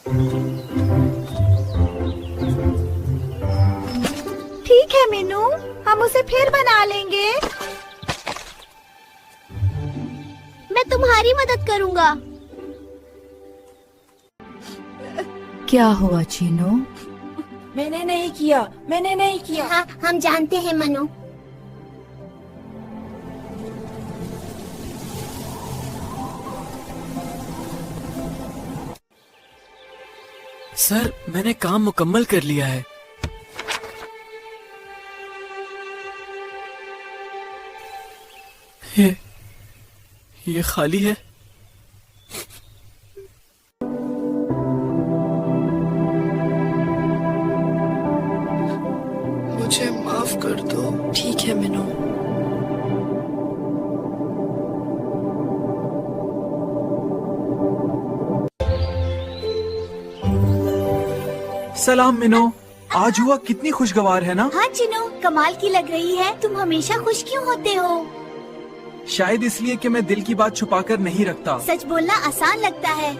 ठीक है मीनू, हम उसे फिर बना लेंगे। मैं तुम्हारी मदद करूँगा। क्या हुआ चीनू? मैंने नहीं किया। हाँ, हम जानते हैं मनु। सर, मैंने काम मुकम्मल कर लिया है। ये खाली है। मुझे माफ कर दो। ठीक है मीनू। सलाम मिनो, आज हुआ कितनी खुशगवार है ना। हाँ चिनू, कमाल की लग रही है। तुम हमेशा खुश क्यों होते हो? शायद इसलिए कि मैं दिल की बात छुपाकर नहीं रखता। सच बोलना आसान लगता है।